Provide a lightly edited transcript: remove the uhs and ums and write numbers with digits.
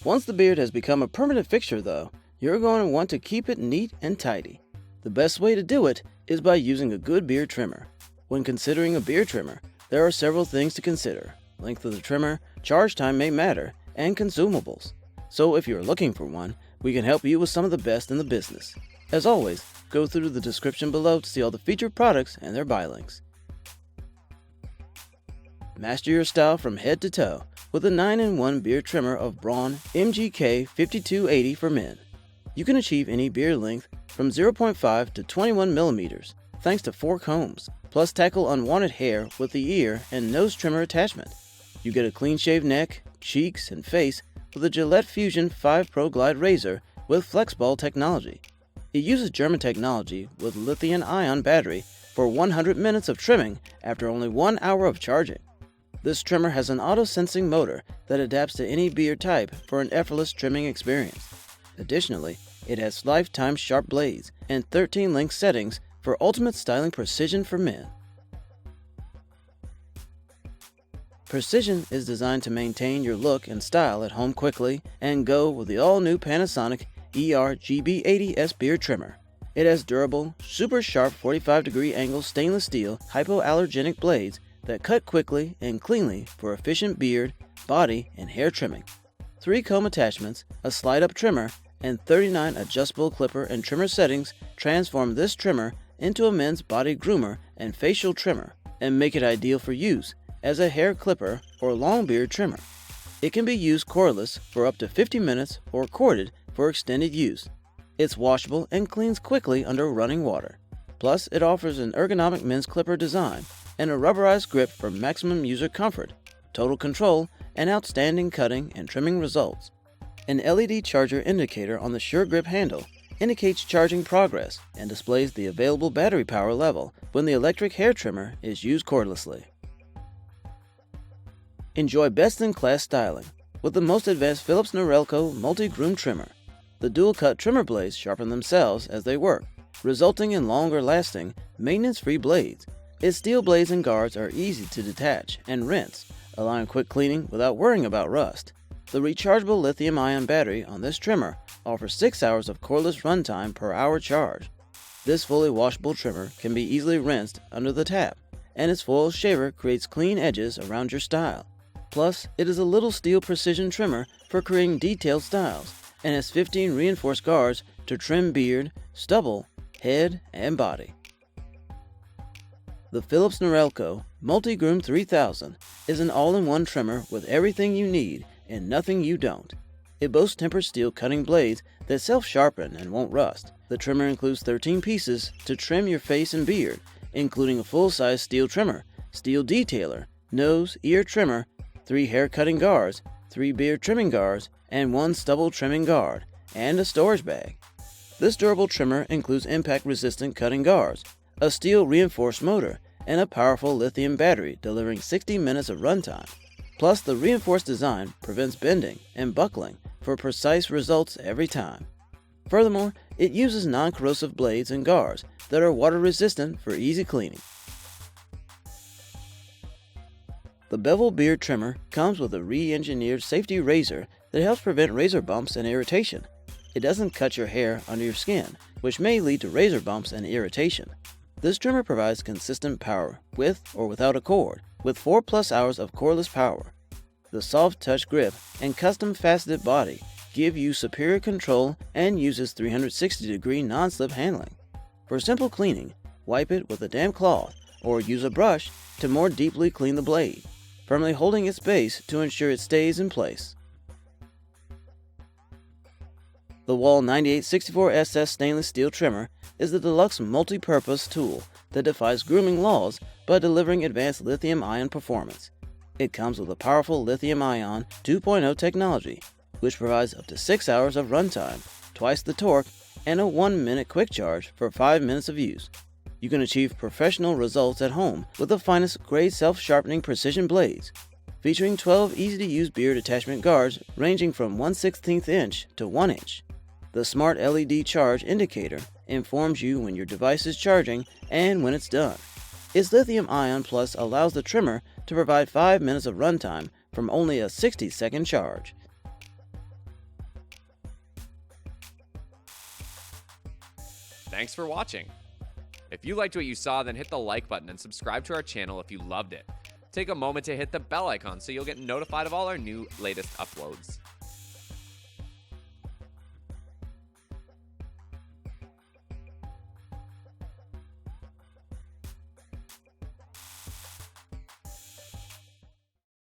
Once the beard has become a permanent fixture though, you're going to want to keep it neat and tidy. The best way to do it is by using a good beard trimmer. When considering a beard trimmer, there are several things to consider. Length of the trimmer, charge time may matter, and consumables. So if you're looking for one, we can help you with some of the best in the business. As always, go through the description below to see all the featured products and their buy links. Master your style from head to toe with a 9-in-1 beard trimmer of Braun MGK5280 for men. You can achieve any beard length from 0.5 to 21 millimeters thanks to 4 combs, plus tackle unwanted hair with the ear and nose trimmer attachment. You get a clean-shaved neck, cheeks, and face with a Gillette Fusion 5 Pro Glide razor with FlexBall technology. It uses German technology with lithium-ion battery for 100 minutes of trimming after only 1 hour of charging. This trimmer has an auto-sensing motor that adapts to any beard type for an effortless trimming experience. Additionally, it has lifetime sharp blades and 13 length settings for ultimate styling precision for men. Precision is designed to maintain your look and style at home quickly and go with the all-new Panasonic ER-GB80-S beard trimmer. It has durable, super sharp 45-degree angle stainless steel hypoallergenic blades that cut quickly and cleanly for efficient beard, body, and hair trimming. 3 comb attachments, a slide-up trimmer, and 39 adjustable clipper and trimmer settings transform this trimmer into a men's body groomer and facial trimmer and make it ideal for use as a hair clipper or long beard trimmer. It can be used cordless for up to 50 minutes or corded for extended use. It's washable and cleans quickly under running water. Plus, it offers an ergonomic men's clipper design and a rubberized grip for maximum user comfort, total control, and outstanding cutting and trimming results. An LED charger indicator on the Sure Grip handle indicates charging progress and displays the available battery power level when the electric hair trimmer is used cordlessly. Enjoy best-in-class styling with the most advanced Philips Norelco multi-groom trimmer. The dual-cut trimmer blades sharpen themselves as they work, resulting in longer-lasting, maintenance-free blades. Its steel blades and guards are easy to detach and rinse, allowing quick cleaning without worrying about rust. The rechargeable lithium-ion battery on this trimmer offers 6 hours of cordless runtime per hour charge. This fully washable trimmer can be easily rinsed under the tap, and its foil shaver creates clean edges around your style. Plus, it is a little steel precision trimmer for creating detailed styles, and has 15 reinforced guards to trim beard, stubble, head, and body. The Philips Norelco Multigroom 3000 is an all-in-one trimmer with everything you need and nothing you don't. It boasts tempered steel cutting blades that self-sharpen and won't rust. The trimmer includes 13 pieces to trim your face and beard, including a full-size steel trimmer, steel detailer, nose, ear trimmer, 3 hair cutting guards, 3 beard trimming guards, and 1 stubble trimming guard, and a storage bag. This durable trimmer includes impact-resistant cutting guards, a steel reinforced motor, and a powerful lithium battery delivering 60 minutes of runtime. Plus, the reinforced design prevents bending and buckling for precise results every time. Furthermore, it uses non-corrosive blades and guards that are water-resistant for easy cleaning. The Bevel beard trimmer comes with a re-engineered safety razor that helps prevent razor bumps and irritation. It doesn't cut your hair under your skin, which may lead to razor bumps and irritation. This trimmer provides consistent power with or without a cord, with 4+ hours of cordless power. The soft touch grip and custom faceted body give you superior control and uses 360-degree non-slip handling. For simple cleaning, wipe it with a damp cloth or use a brush to more deeply clean the blade, firmly holding its base to ensure it stays in place. The Wahl 9864SS stainless steel trimmer is the deluxe multi-purpose tool that defies grooming laws by delivering advanced lithium-ion performance. It comes with a powerful lithium-ion 2.0 technology, which provides up to 6 hours of runtime, twice the torque, and a 1-minute quick charge for 5 minutes of use. You can achieve professional results at home with the finest grade self-sharpening precision blades, featuring 12 easy-to-use beard attachment guards ranging from 1/16 inch to 1 inch. The smart LED charge indicator informs you when your device is charging and when it's done. Its Lithium Ion Plus allows the trimmer to provide 5 minutes of runtime from only a 60-second charge. Thanks for watching. If you liked what you saw, then hit the like button and subscribe to our channel if you loved it. Take a moment to hit the bell icon so you'll get notified of all our latest uploads.